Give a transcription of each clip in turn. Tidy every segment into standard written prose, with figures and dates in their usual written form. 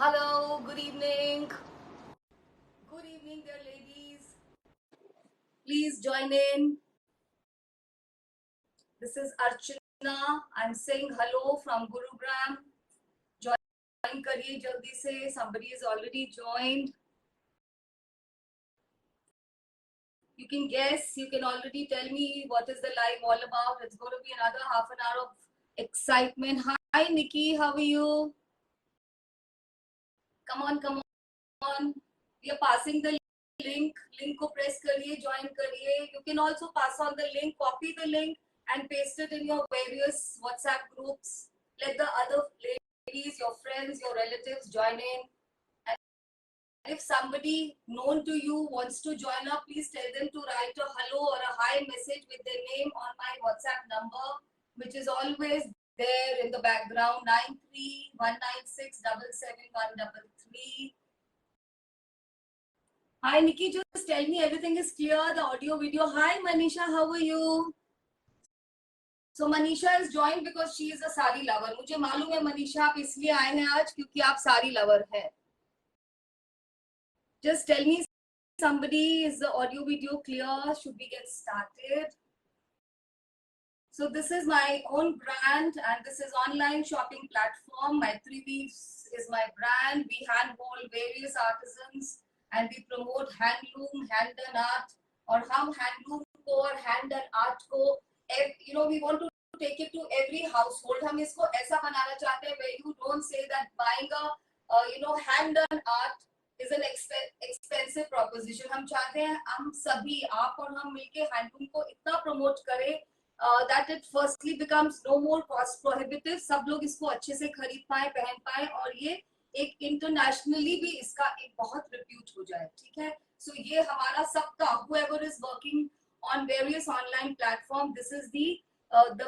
Hello, good evening. Good evening, dear ladies. Please join in. This is Archana. I'm saying hello from Gurugram. Join kariye jaldi se. Somebody is already joined. You can guess. You can already tell me what is the live all about. It's going to be another half an hour of excitement. Hi, Nikki. How are you? Come on, come on. We are passing the link को press करिए, join करिए. You can also pass on the link, copy the link and paste it in your various WhatsApp groups. Let the other ladies, your friends, your relatives join in. And if somebody known to you wants to join up, please tell them to write a hello or a hi message with their name on my WhatsApp number, which is always there in the background, 9319677133. Hi Nikki, just tell me everything is clear, the audio, video. Hi Manisha, how are you? So Manisha has joined because she is a sari lover. मुझे मालूम है मनीषा आप इसलिए आए हैं आज क्योंकि आप सारी लवर हैं. Just tell me somebody, is the audio video clear? Should we get started? So this is my own brand and this is online shopping platform. My 3Weaves is my brand. We handhold various artisans and we promote handloom, hand and art. और हम handloom को और hand and art को, we want to take it to every household. हम इसको ऐसा बनाना चाहते हैं where you don't say that buying a hand and art is an expensive proposition. हम चाहते हैं हम सभी आप और हम मिलके handloom को इतना promote करें that it firstly becomes no more cost prohibitive. सब लोग इसको अच्छे से खरीद पाए, पहन पाए और ये एक इंटरनेशनली भी इसका एक बहुत रिप्यूट हो जाए. ठीक है, सो ये हमारा सबका, whoever is working on various online platform, this is the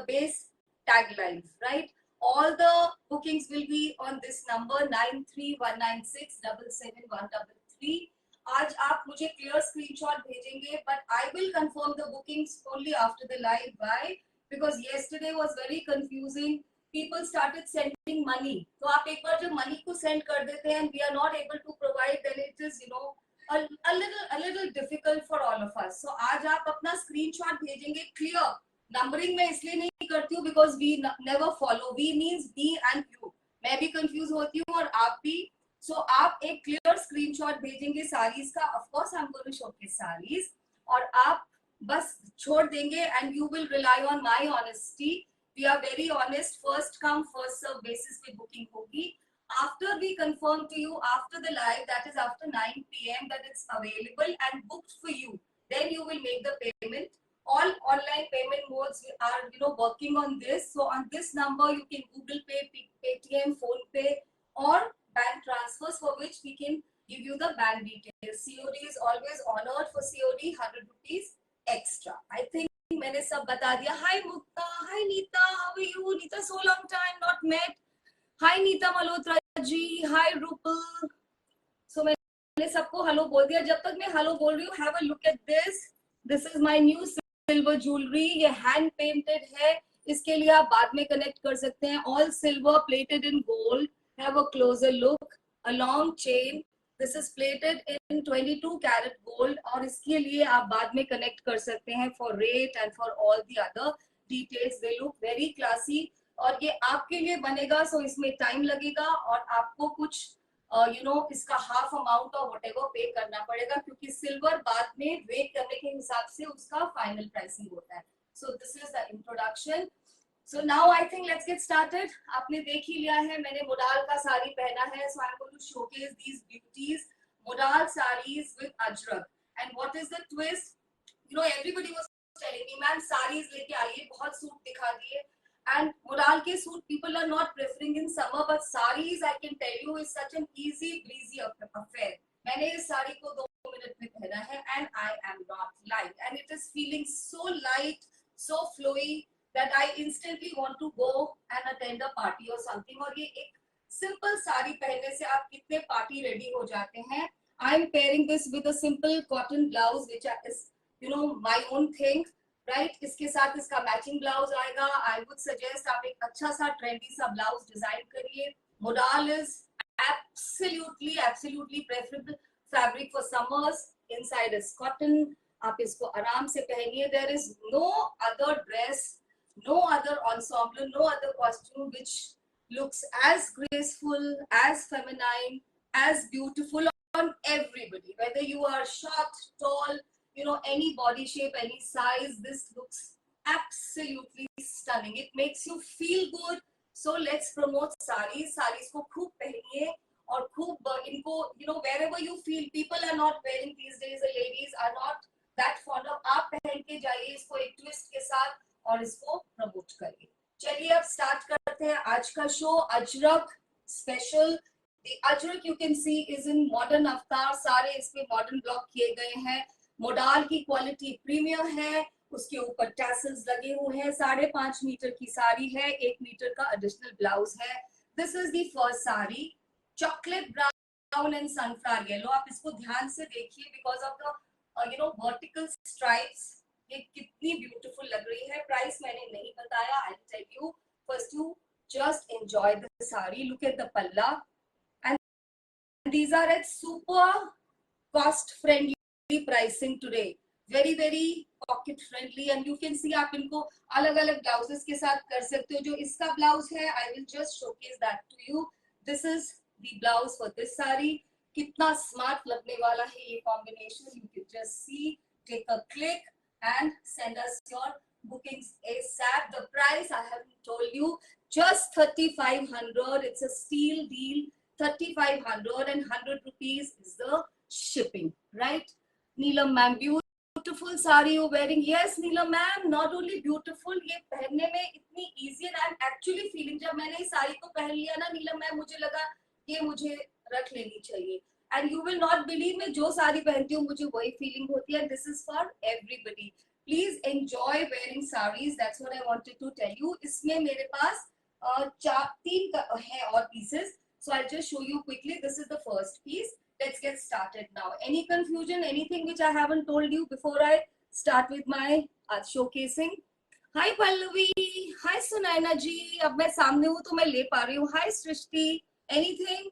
base tagline, right? All the bookings will be on this number 9319677133. आज आप मुझे क्लियर स्क्रीनशॉट भेजेंगे, but I will confirm the bookings only after the live. Why? Because yesterday was very confusing. People started sending money. तो आप एक बार जब money को send कर देते हैं, we are not able to provide, then it is a little difficult for all of us. So आज आप अपना स्क्रीनशॉट भेजेंगे क्लियर. नंबरिंग मैं इसलिए नहीं करती हूँ because we never follow. We means me and you. मैं भी कंफ्यूज होती हूँ और आप भी. So आप एक क्लियर स्क्रीनशॉट भेजेंगे साड़ीज का. Of course I am going to showcase saris और आप बस छोड़ देंगे and you will rely on my honesty. We are very honest. First come first serve basis पे booking होगी. After we confirm to you after the live, that is after 9 p.m. that it's available and booked for you, then you will make the payment. All online payment modes are working on this. So on this number you can Google Pay, Paytm, Phone Pay or bank transfers for which we can give you the bank details. COD is always honored. For COD 100 rupees extra. I think मैंने सब बता दिया. Hi Mukta, hi Neeta, how are you? Neeta, so long time not met. Hi Neeta Malhotra ji, hi Rupal. So मैंने सबको hello बोल दिया. जब तक मैं हेलो बोल रही हूँ, have a look at this. This is my new silver jewelry. ये hand painted है. इसके लिए आप बाद में कनेक्ट कर सकते हैं. All silver plated in gold. Have a closer look. A long chain. This is plated in 22 karat gold और इसके लिए आप बाद में कनेक्ट कर सकते हैं for rate and for all the other details. They look very classy और ये आपके लिए बनेगा. So इसमें टाइम लगेगा और आपको कुछ इसका हाफ अमाउंट और whatever पे करना पड़ेगा क्योंकि सिल्वर बाद में वेट करने के हिसाब से उसका फाइनल प्राइसिंग होता है. So this is the introduction. So now I think let's get started. आपने देख ही लिया है मैंने मोडाल का साड़ी पहना है. So I'm going to showcase these beauties, modal sarees with ajrak. And what is the twist? Everybody was telling me, man, sarees लेके आइए, बहुत सूट दिखा दिए. And modal के suit people are not preferring in summer, but sarees I can tell you is such an easy breezy affair. मैंने इस साड़ी को 2 minute में पहना है and I am not light. And it is feeling so light, so flowy that I instantly want to go and attend a party or something. और ये एक simple sari पहनने से आप कितने party ready हो जाते हैं. I'm pairing this with a simple cotton blouse which is my own thing, right? इसके साथ इसका matching blouse आएगा. I would suggest आप एक अच्छा सा trendy सा blouse design करिए. Modal is absolutely preferable fabric for summers. Inside is cotton. आप इसको आराम से पहनिए. There is no other dress, no other ensemble, no other costume which looks as graceful, as feminine, as beautiful on everybody. Whether you are short, tall, any body shape, any size, this looks absolutely stunning. It makes you feel good. So let's promote sarees. Sarees को खूब पहनिए और खूब इनको, wherever you feel, people are not wearing these days, the ladies are not that fond of. आप पहन के जाइए इसको एक ट्विस्ट के साथ और इसको प्रमोट करिए. चलिए अब स्टार्ट करते हैं आज का show. Ajrak special. The Ajrak you can see is in modern अवतार. सारे इसमें मॉडर्न ब्लॉक किए गए हैं. मोडाल की क्वालिटी प्रीमियम है. उसके ऊपर टैसल्स लगे हुए हैं. 5.5 मीटर की साड़ी है. 1 मीटर का एडिशनल ब्लाउज है. This is the first sari. Chocolate brown and sunflower yellow. आप इसको ध्यान से देखिए because of the vertical stripes. ये कितनी ब्यूटीफुल लग रही है. प्राइस मैंने नहीं बताया. I will tell you. First you just enjoy the sari. Look at the palla, and these are at super cost friendly pricing today. Very pocket friendly, and you can see आप इनको अलग अलग blouses के साथ कर सकते हो. जो इसका ब्लाउज है, I will just showcase that to you. This is the blouse for this saree. कितना स्मार्ट लगने वाला है ये combination. You can just see, take a click and send us your bookings ASAP. The price I haven't told you, just 3,500. It's a steal deal. 3,500 and 100 rupees is the shipping, right? Neelam ma'am, beautiful sari you're wearing. Yes, Neelam ma'am, not only beautiful, ये पहनने में इतनी easy and I'm actually feeling, जब मैंने इस साड़ी को पहन लिया ना नीलम मैम, मुझे लगा ये मुझे रख लेनी चाहिए. And you will not believe, मैं जो साड़ी पहनती हूँ मुझे वही feeling होती है. This is for everybody. Please enjoy wearing sarees. That's what I wanted to tell you. इसमें मेरे पास 3 है और pieces. So I'll just show you quickly. This is the first piece. Let's get started now. Any confusion, anything which I haven't told you before I start with my showcasing? Hi Pallavi. Hi Sunaina ji. अब मैं सामने हूँ तो मैं ले पा रही हूँ. Hi Srishti. Anything?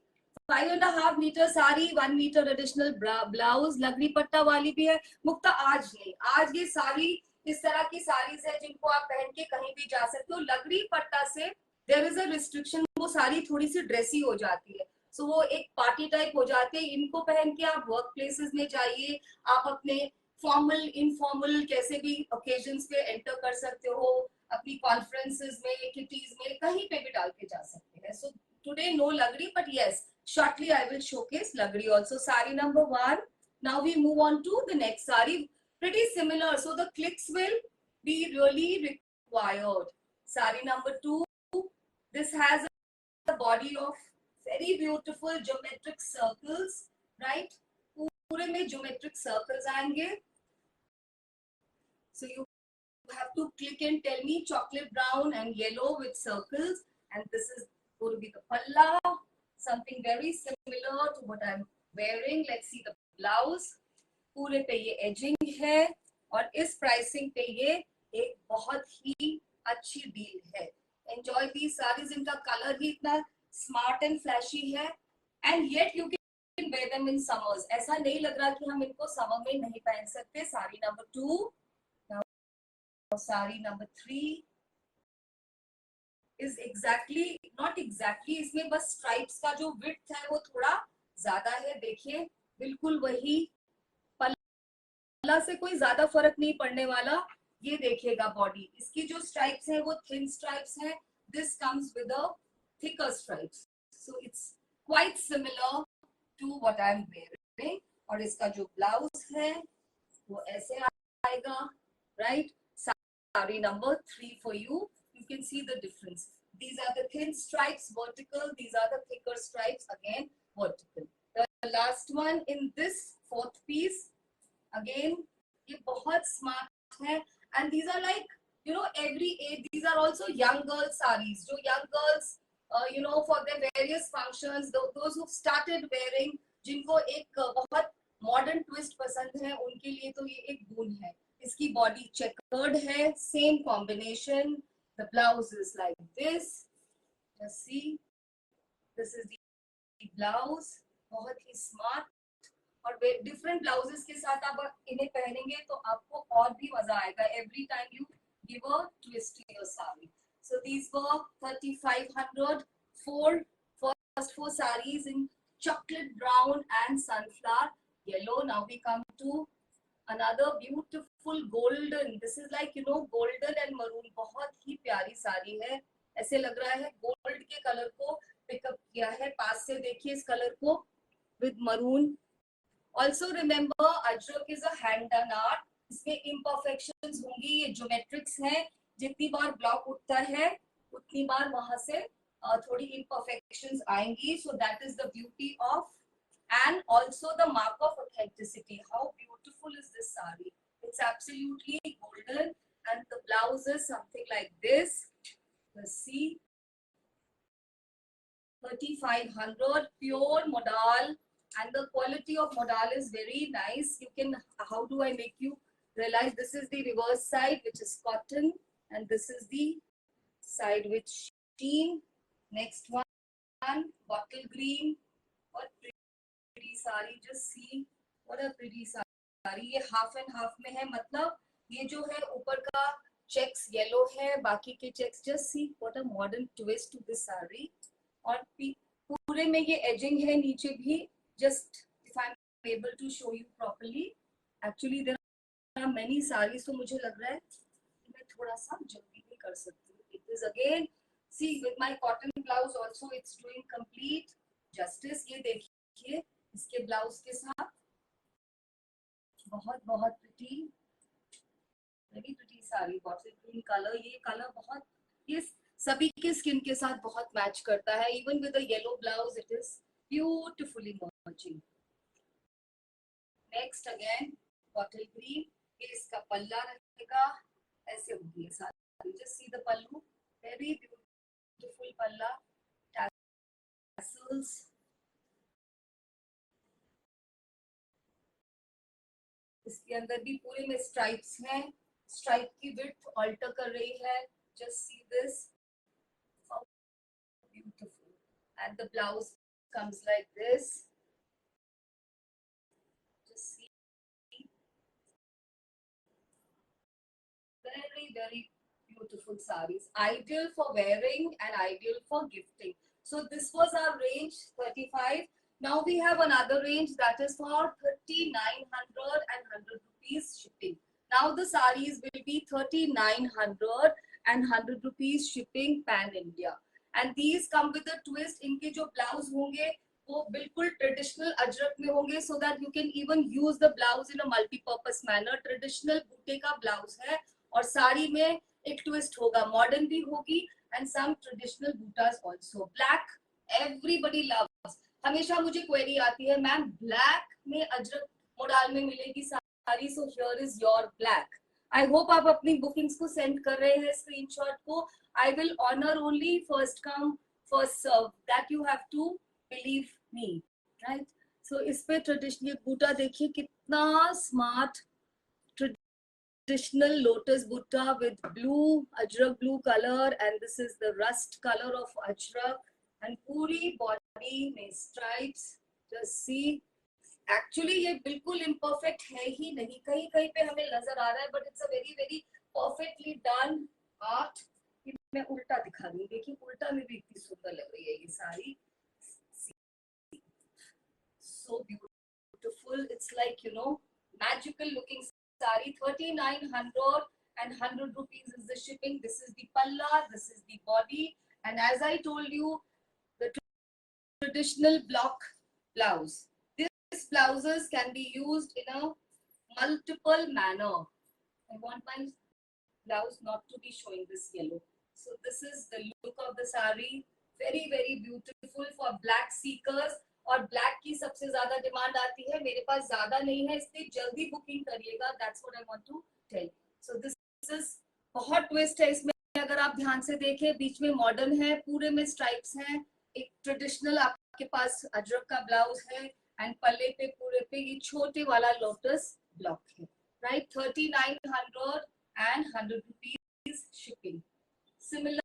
5.5 metre sari, 1 metre additional blouse. लगरी पट्टा वाली भी है. मुक्ता आज नहीं. आज ये साड़ी इस तरह की साड़ीज है जिनको आप पहन के कहीं भी जा सकते हो. लगरी पट्टा से देयर इज अ रिस्ट्रिक्शन. वो साड़ी थोड़ी सी ड्रेसी हो जाती है. सो वो एक पार्टी टाइप हो जाते हैं. इनको पहन के आप वर्क प्लेसेस में जाइए. आप अपने फॉर्मल इनफॉर्मल कैसे भी ओकेजन्स पे एंटर कर सकते हो. अपनी कॉन्फ्रेंसेस में, किटीज में, कहीं पे भी डाल के जा सकते हैं. सो today no lagri, but yes, shortly I will showcase lagri also. Sari number 1. Now we move on to the next sari. Pretty similar, so the clicks will be really required. Sari number 2. This has a body of very beautiful geometric circles, right? पूरे में geometric circles आएंगे. So you have to click and tell me chocolate brown and yellow with circles, and this is going to be the palla. Something very similar to what I'm wearing. Let's see the blouse. पूरे पे ये edging है और इस pricing पे ये एक बहुत ही अच्छी deal है. Enjoy these sarees. इनका color ही इतना smart and flashy है, and yet you can wear them in summers. ऐसा नहीं लग रहा कि हम इनको summer में नहीं पहन सकते. Saree number 2. Now saree number 3 is exactly, not exactly, इसमें बस stripes का जो width है वो थोड़ा ज्यादा है. देखिए बिल्कुल वही पल्ला से कोई ज्यादा फर्क नहीं पड़ने वाला. ये देखिएगा बॉडी, इसकी जो स्ट्राइप्स है वो थिन स्ट्राइप्स है. This comes with a thicker stripes, so it's quite similar to what I am wearing. और इसका जो ब्लाउज है वो ऐसे आएगा, right? Sari number 3 for you. You can see the difference. These are the thin stripes vertical. These are the thicker stripes again vertical. The last one in this 4th piece, again ये बहुत smart है. And these are like, every age. These are also young girl sarees. जो young girls, for their various functions, those who started wearing, जिनको एक बहुत modern twist पसंद है, उनके लिए तो ये एक boon है. इसकी body checkered है, same combination. The blouse is like this. Just see. This is the blouse, बहुत ही स्मार्ट, और डिफरेंट ब्लाउजेस के साथ आप इन्हें पहनेंगे तो आपको और भी मजा आएगा every time you give a twist in your sari. So these were 3500 first four sarees in chocolate brown and sunflower yellow. Now we come to another beautiful golden. This is like golden and maroon. बहुत ही प्यारी साड़ी है. ऐसे लग रहा है gold के colour को pickup किया है. पास से देखिए इस कलर को with maroon. Also remember Ajrak is a hand done art. इसमें imperfections होंगी, ये ज्योमेट्रिक्स है. जितनी बार ब्लॉक उठता है उतनी बार वहां से थोड़ी imperfections आएंगी. So that is the beauty of, and also the mark of authenticity. How beautiful is this sari? It's absolutely golden, and the blouse is something like this. Let's see, 3500 pure modal, and the quality of modal is very nice. You can, how do I make you realize? This is the reverse side, which is cotton, and this is the side with sheen. Next one, bottle green. What pretty sari, just see what a pretty sari. ये half and half में है, मतलब ये जो है ऊपर का checks yellow है, बाकी के checks, just see what a modern twist to this sari. और पूरे में ये edging है नीचे भी. Just if I'm able to show you properly, actually there are many sarees, तो मुझे लग रहा है कि मैं थोड़ा सा जल्दी भी कर सकती हूँ. It is again, see with my cotton blouse also it's doing complete justice. ये देखिए इसके ब्लाउज के साथ बहुत बहुत pretty, very pretty sari. Bottle green colour, ये कलर बहुत, ये सभी के स्किन के साथ बहुत मैच करता है. Even with the yellow blouse it is beautifully matching. Next again bottle green. ये इसका पल्ला रहेगा, ऐसे होगी ये sari. Just see the pallu, very beautiful पल्ला, टैसल्स. इसके अंदर भी पूरे में स्ट्राइप्स हैं. स्ट्राइप की विड्थ ऑल्टर कर रही है. Just see this, beautiful, and the blouse comes like this. Just see, very very beautiful sarees, ideal for wearing and ideal for gifting. So this was our range 35. Now we have another range that is for 3900 and 100 rupees shipping. Now the sarees will be 3900 and 100 rupees shipping pan India. And these come with a twist. इनके जो blouse होंगे वो बिल्कुल traditional Ajrak में होंगे, so that you can even use the blouse in a multi-purpose manner. Traditional बूटे का blouse है और साड़ी में एक ट्विस्ट होगा, मॉडर्न भी होगी, and some traditional bootas also. Black everybody loves. हमेशा मुझे क्वेरी आती है, मैम ब्लैक में अजरक मोडाल में मिलेगी sari, so here is your black. I hope आप अपनी बुकिंग्स को सेंड कर रहे हैं स्क्रीनशॉट को. I will honor only first come first serve. That you have to believe me, right? So इस पे ट्रेडिशनल बूटा देखिए कितना smart, traditional lotus butta with blue ajrak blue color, and this is the rust color of ajrak, and puri body में stripes. Just see, actually ये बिल्कुल imperfect है ही नहीं, कहीं कहीं पे हमें नजर आ रहा है, but it's a very very perfectly done art. मैं उल्टा दिखा दूं, देखिए उल्टा में भी इतनी सुंदर लग रही है ये sari. So beautiful, it's like magical looking sari. 3900 and 100 rupees is the shipping. This is the palla, this is the body, and as I told you, the traditional block blouse. These blouses can be used in a multiple manner. I want my blouse not to be showing this yellow. So this is the look of the sari. Very very beautiful for black seekers. और black की सबसे ज्यादा demand आती है, मेरे पास ज्यादा नहीं है, इसलिए जल्दी बुकिंग करिएगा. That's what I want to tell. So this is, बहुत ट्विस्ट है इसमें. अगर आप ध्यान से देखें, बीच में मॉडर्न है, पूरे में स्ट्राइप्स हैं, एक ट्रेडिशनल आपके पास अजरक का ब्लाउज है, एंड पल्ले पे पूरे पे ये छोटे वाला लोटस ब्लॉक है. Right, 3900 and 100 rupees shipping. Similar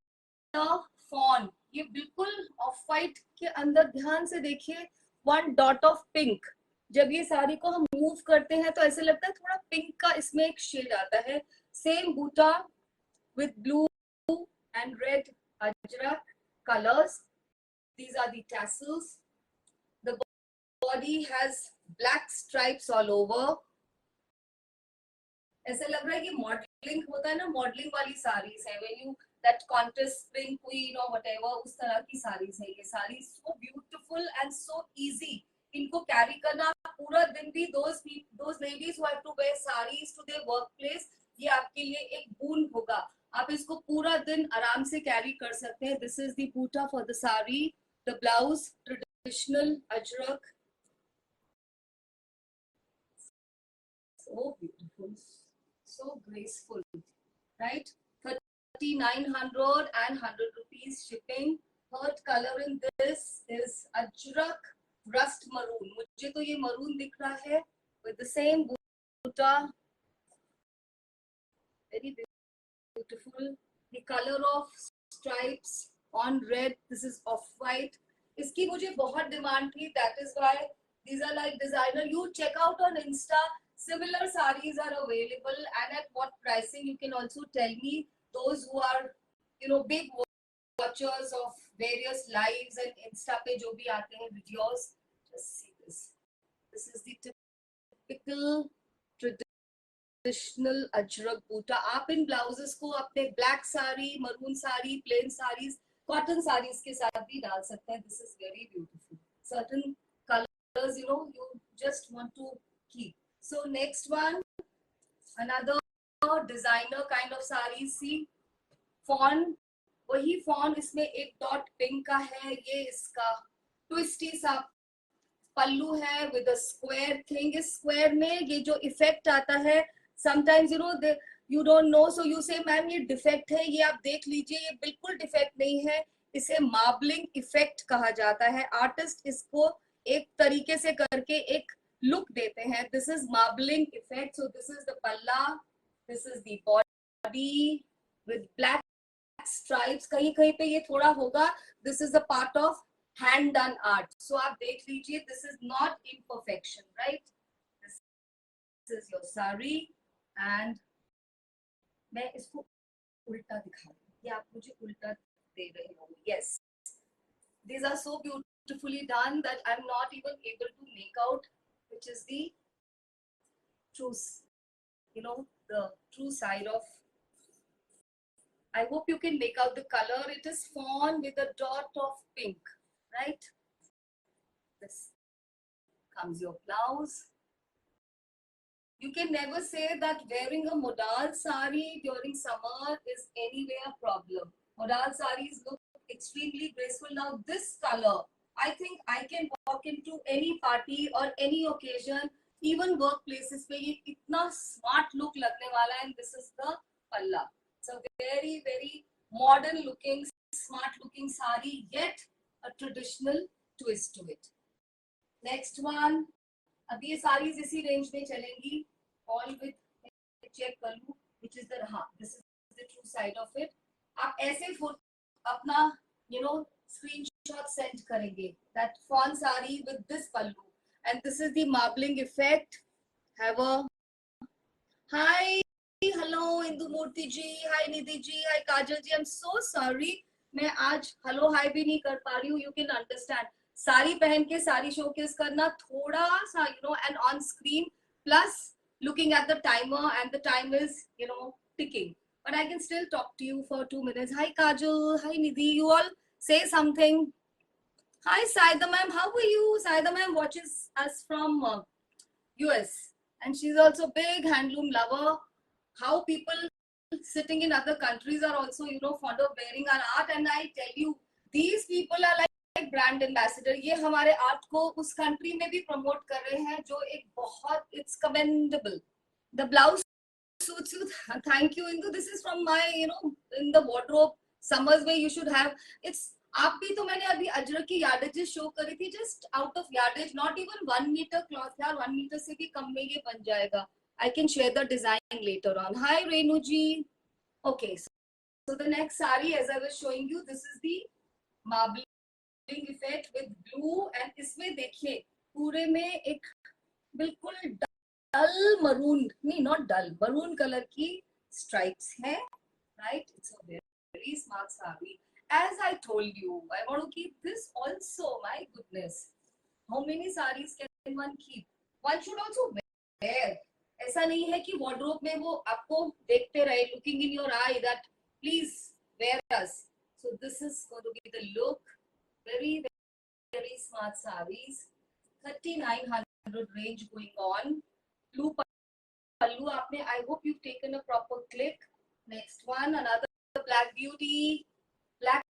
fawn, ये बिल्कुल ऑफ वाइट के अंदर ध्यान से देखिए 1 डॉट ऑफ पिंक। जब ये साड़ी को हम मूव करते हैं तो ऐसे लगता है थोड़ा पिंक का इसमें एक शेड आता है। Same buta with blue and red ajrak colors. These are the tassels. The body has black stripes all over. ऐसे लग रहा है कि मॉडलिंग होता है ना, मॉडलिंग वाली साड़ीज है, when you that contest spring queen और व्हाटएवर, उस तरह की साड़ीज है ये sari. So beautiful and so easy इनको कैरी करना पूरा दिन भी। Those ladies who have to wear saris to their workplace, ये आपके लिए एक बून होगा। आप इसको पूरा दिन आराम से कैरी कर सकते हैं। This is the buta for the sari, the blouse traditional ajrakh, so beautiful, so graceful, right? 3900 and 100 rupees shipping. Third color in this is ajrak rust maroon. मुझे तो ये maroon दिख रहा है with the same butta, very beautiful. The color of stripes on red, this is off white. इसकी मुझे बहुत demand थी, that is why these are like designer. You check out on Insta, similar sarees are available, and at what pricing you can also tell me. Those who are, you know, big watchers of various lives and Insta पे जो भी आते हैं videos, just see this. This is the typical traditional Ajrak बूटा। आप इन blouses को अपने black sari, maroon sari, plain saris, cotton saris के साथ भी डाल सकते हैं। This is very beautiful. Certain colours, you know, you just want to keep. So next one, another designer kind of sari. Sea fawn, वही फॉन, इसमें एक डॉट पिंक का है। ये इसका ट्विस्टी सा पल्लू है विद अ स्क्वायर थिंग। इस स्क्वायर में ये जो इफेक्ट आता है, sometimes you know you don't know, so you से मैम ये डिफेक्ट है। ये आप देख लीजिए, ये बिल्कुल डिफेक्ट नहीं है। इसे मार्बलिंग इफेक्ट कहा जाता है। आर्टिस्ट इसको एक तरीके से करके एक लुक देते हैं। This is marbling effect. So this is the पल्ला, this is the body with black stripes. कहीं कहीं पे ये थोड़ा होगा। This is the part of hand done art. So आप देख लीजिए, this is not imperfection, right? This is your sari, and मैं इसको उल्टा दिखा रही हूँ, ये आप मुझे उल्टा दे रहे हो। Yes, these are so beautifully done that I'm not even able to make out which is the true, you know, the true side of. I hope you can make out the color. It is fawn with a dot of pink, right? This comes your blouse. You can never say that wearing a modal sari during summer is anyway a problem. Modal saris look extremely graceful. Now this color, I think I can walk into any party or any occasion, even workplaces पे ये इतना smart look लगने वाला है। And this is the palla. It's a very very modern looking, smart looking sari, yet a traditional twist to it. Next one, अब ये सारी इसी रेंज में चलेंगी, all with check कर लूं, which is the, हाँ, this is the true side of it. आप ऐसे अपना you know screenshot send करेंगे, that fawn sari with this pallu, and this is the marbling effect. Have a hi, hello Indu Murthy ji, hi Nidhi ji, hi Kajal ji. I'm so sorry, मैं आज hello hi भी नहीं कर पा रही हूँ। You can understand, sari पहन के साड़ी शोकेस करना थोड़ा सा, you know, and on screen plus looking at the timer, and the time is, you know, ticking, but I can still talk to you for 2 minutes. Hi Kajal, hi Nidhi, you all say something. Hi Saida ma'am, how are you? Saida ma'am watches us from US, and she's also big handloom lover. How people sitting in other countries are also, you know, fond of wearing our art, and I tell you, these people are like brand ambassador. ये हमारे art को उस country में भी promote कर रहे हैं, जो एक बहुत, it's commendable. The blouse suits you. Thank you Indu. This is from my, you know, in the wardrobe. Summers where you should have. It's आप भी तो मैंने अभी अजरक की यार्डेजेस शो करी थी, just out of yardage, not even 1 metre cloth यार, 1 metre से भी कम में ये बन जाएगा। I can share the design later on. Hi Renu ji. Okay, so the next sari, as I was showing you, this is the marbling effect with blue and इसमें देखिए पूरे में एक बिल्कुल डल मरून, नहीं नॉट डल, मरून कलर की stripes है, right? It's a very smart sari. As I told you, I want to keep this also. My goodness, how many sarees can one keep? One should also wear. ऐसा नहीं है कि wardrobe में वो आपको देखते रहे, looking in your eye that please wear us. So this is going to be the look. Very very smart sarees. 3900 range going on. Blue pallu आपने, I hope you've taken a proper click. Next one, another black beauty, black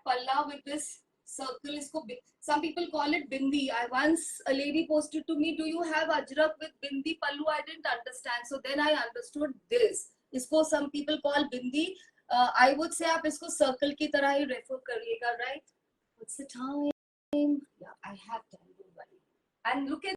palla with this circle. इसको some people call it bindi. I once a lady posted to me, do you have ajrak with bindi pallu? I didn't understand. So then I understood this. इसको some people call bindi. I would say आप इसको circle की तरह ही refer करिएगा, right? What's the time? Yeah, I have time. Don't worry. And look at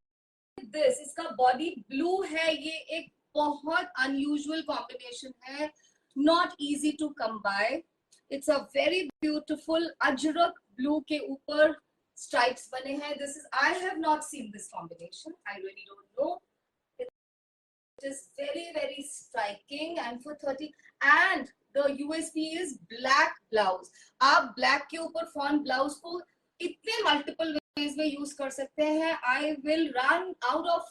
this. इसका body blue है. ये एक बहुत unusual combination है. Not easy to come by. It's a very beautiful ajrak blue के ऊपर stripes बने हैं. This is, I have not seen this combination. I really don't know. It is very very striking and for 30 and the USP is black blouse. आप black के ऊपर fawn blouse को इतने multiple ways में use कर सकते हैं. I will run out of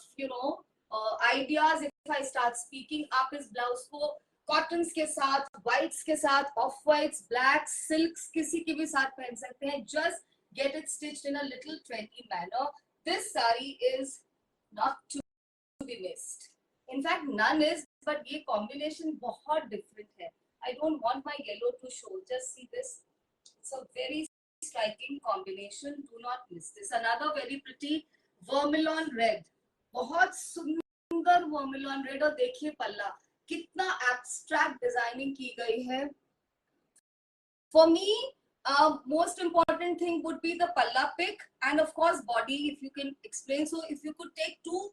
ideas if I start speaking. आप इस blouse को कॉटन्स के साथ, व्हाइट्स के साथ, ऑफ व्हाइट्स, ब्लैक, सिल्क्स किसी के भी साथ पहन सकते हैं. Just get it stitched in a little trendy manner. This sari is not to be missed. In fact none is, but ये कॉम्बिनेशन बहुत डिफरेंट है. I don't want my yellow to show. Just see this. It's a very striking combination. Do not miss this. Another very pretty vermilion red. बहुत सुंदर vermilion red. और देखिए पल्ला कितना abstract designing की गई है. For me, most important thing would be the palla pick and of course body, if you can explain. So if you could take two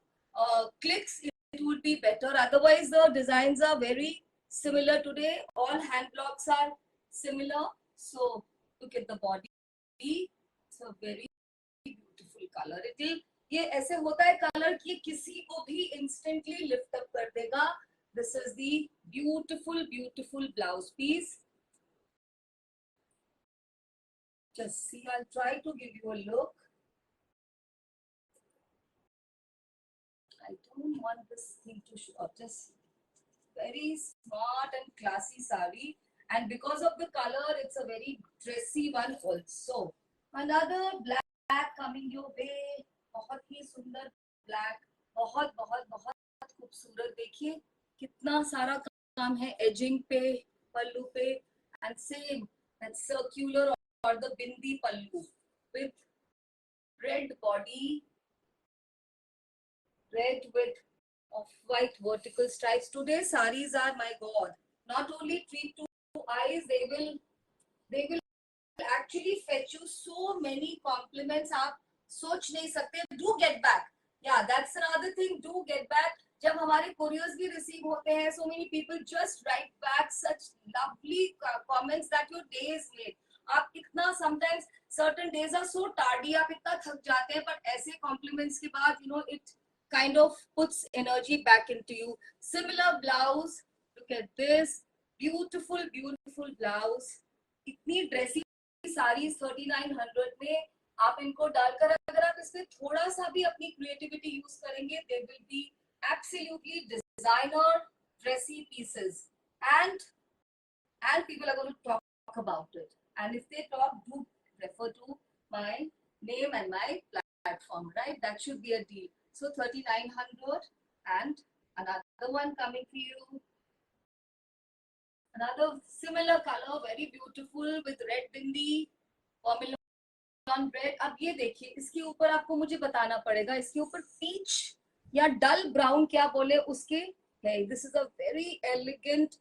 clicks, it would be better. Otherwise the designs are very similar today. All hand blocks are similar. So look at the body. It's a very beautiful color. It will, ये ऐसे होता है colour कि किसी को भी instantly lift up कर देगा. This is the beautiful beautiful blouse piece. Just see, I'll try to give you a look. I don't want this thing to show up. Just very smart and classy sari, and because of the color it's a very dressy one also. Another black coming your way. बहुत ही सुंदर black. बहुत बहुत बहुत खूबसूरत. देखिए कितना सारा काम है एजिंग पे, पल्लू पे, and same that circular or the bindi pallu with red body, red with off-white vertical stripes. Today's saris are, my God, not only treat to eyes, they will actually fetch you so many compliments. आप सोच नहीं सकते. Do get back. Yeah, that's another thing. Do get back. जब हमारे couriers भी receive होते हैं, so many people just write back such lovely comments that your day is made. आप इतना sometimes certain days are so tardy, आप इतना थक जाते हैं, but ऐसे compliments के बाद it kind of puts energy back into you. Similar blouse. Look at this. Beautiful beautiful blouse. इतनी dressy sarees 3900 में आप इनको डालकर अगर आप इसमें थोड़ा सा भी अपनी creativity use करेंगे, they will be absolutely designer dressy pieces, and people are going to talk about it. And if they talk, do refer to my name and my platform, right? That should be a deal. So 3900 and another one coming for you. Another similar color, very beautiful with red bindi, vermilion red. अब ये देखिए इसके ऊपर आपको मुझे बताना पड़ेगा इसके ऊपर peach या dull brown क्या बोले उसके है. This is a very elegant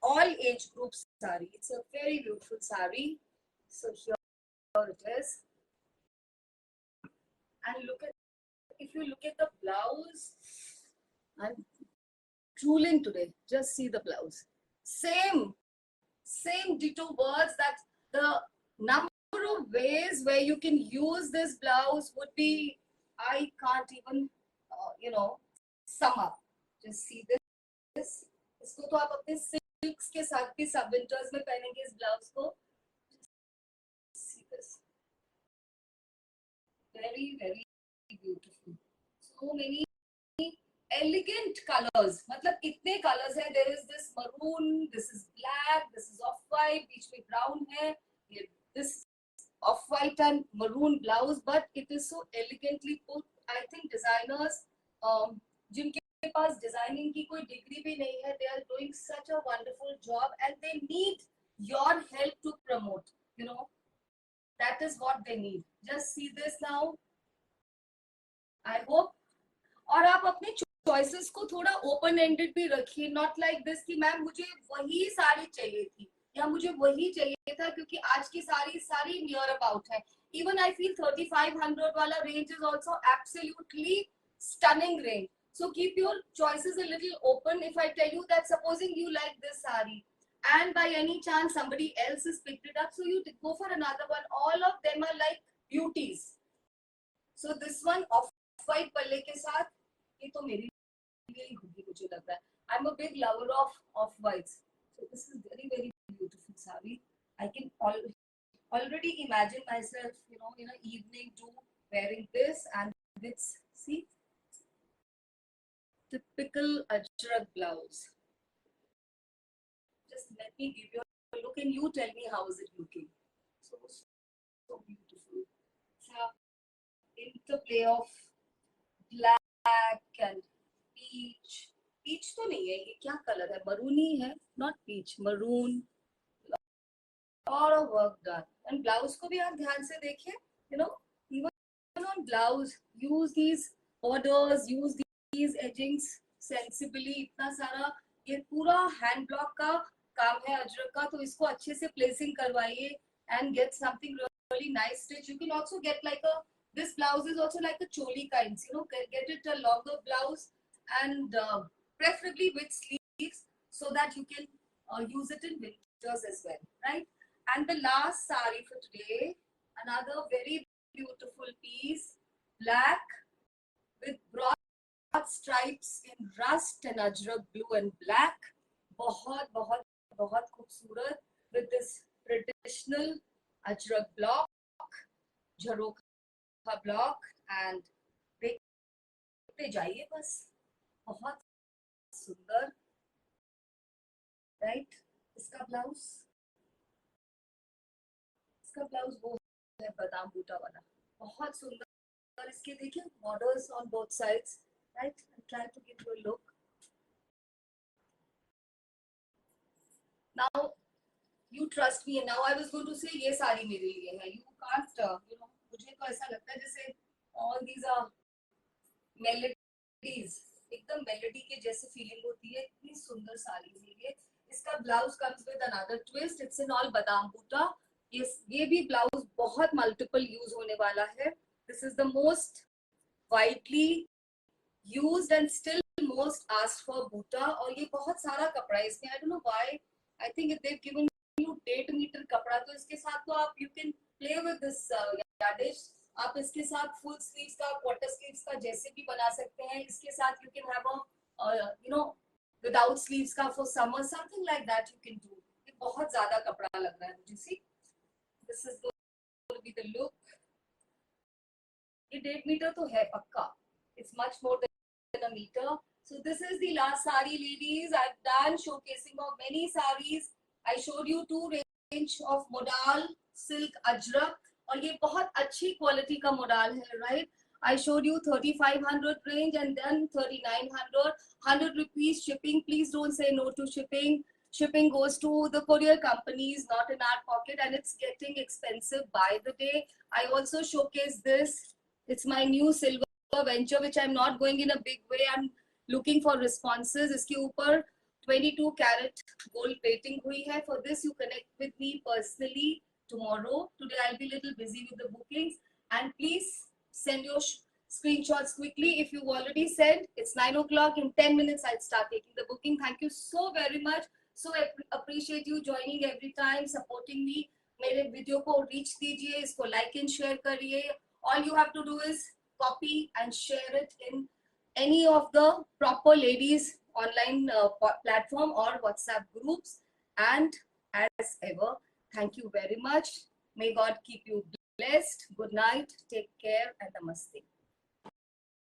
all age group sari. It's a very beautiful sari. So here it is. And look at, if you look at the blouse, I'm drooling today. Just see the blouse. Same ditto words that the number of ways where you can use this blouse would be, I can't even, sum up. Just see this. इसको तो आप अपने silks के साथ भी सब winters में पहनेंगे इस ब्लाउज को. See this. Very, very beautiful. So many elegant colors. मतलब इतने colors हैं. There is this maroon, this is black, this is off white, बीच में brown है. This off white and maroon blouse, but it is so elegantly put. I think designers, जिनके पास designing की कोई degree भी नहीं है, they are doing such a wonderful job, and they need your help to promote. You know, that is what they need. Just see this now. I hope. और आप अपने choices को थोड़ा ओपन एंडेड भी रखिए. नॉट लाइक दिस कि ma'am मुझे वही साड़ी चाहिए थी या मुझे वही चाहिए था, क्योंकि आज की सारी नियर अबाउट है. इवन आई फील 3500 वाला range is also absolutely stunning range. So keep your choices a little open. If I tell you that supposing you like this sari and by any chance somebody else has picked it up, so you go for another one. All of them are like beauties. So this one off white पल्ले के साथ, ये तो मेरी लिए ही होगी मुझे लग रहा है. I'm a big lover of whites. So this is very, very beautiful sari. I can already imagine myself, in an evening too, wearing this and with, see, typical Ajrak blouse. Just let me give you a look and you tell me how is it looking. So beautiful. So interplay of black and peach. Peach तो नहीं है, ये क्या colour है? Maroon ही है, not peach, maroon. Lot of work done. And blouse को भी आप ध्यान से देखिए. Even on blouse, use these borders, use these edgings sensibly. इतना सारा ये पूरा hand block का काम है अजरक का, तो इसको अच्छे से placing करवाइए and get something really nice stitch. You can also get like this blouse is also like a choli kinds, get it a longer blouse and preferably with sleeves so that you can use it in winters as well, right? And the last sari for today, another very beautiful piece, black with broad stripes in rust and ajrak blue and black. बहुत बहुत बहुत खूबसूरत with this traditional ajrak block, Jharokha block, and देखते जाइए बस. बहुत सुंदर, right? इसका ब्लाउज वो है बादाम बूटा वाला, बहुत सुंदर. और इसके देखिए borders on both sides, right? I try to give you a look. Now you trust me, and now I was going to say ये साड़ी मेरे लिए है. You can't, मुझे तो ऐसा लगता है जैसे all these are melodies, एकदम मेलोडी के जैसे फीलिंग होती है. इतनी सुंदर साड़ी है ये. इसका blouse comes with another twist. It's in all बादाम बूटा. ये भी ब्लाउज बहुत मल्टीपल यूज होने वाला है. This is the most widely used and still most asked for बूटा. और ये बहुत सारा कपड़ा है इसमें. I don't know why. I think if they given you 8 metre कपड़ा, तो इसके साथ तो आप you can play with this yardage. आप इसके साथ फुल स्लीव्स का, क्वार्टर स्लीव्स का जैसे भी बना सकते हैं. इसके साथ you can have a without sleeves का for summer, something like that you can do. ये बहुत ज्यादा कपड़ा लग रहा है मुझे. See, this is going to be the look. ये 1.5 मीटर तो है पक्का. It's much more than a metre. So this is the last sari, ladies. I've done showcasing of many saris. I showed you 2 range of modal silk ajrak. और ये बहुत अच्छी quality का modal है, right? I showed you 3500 range and then 3900. 100 rupees shipping. Please don't say no to shipping. Shipping goes to the courier companies, not in our pocket, and it's getting expensive by the day. I also showcase this. It's my new silver venture, which I'm not going in a big way. I'm looking for responses. इसके ऊपर 22 carat gold plating हुई है. For this, you connect with me personally tomorrow. Today, I'll be a little busy with the bookings. And please send your screenshots quickly. If you've already sent, it's 9 o'clock. In 10 minutes, I'll start taking the booking. Thank you so very much. So I appreciate you joining every time, supporting me. मेरे video को reach दीजिए, इसको like and share करिए. All you have to do is copy and share it in any of the proper ladies online platform or WhatsApp groups. And as ever, thank you very much. May God keep you blessed. Good night. Take care and namaste.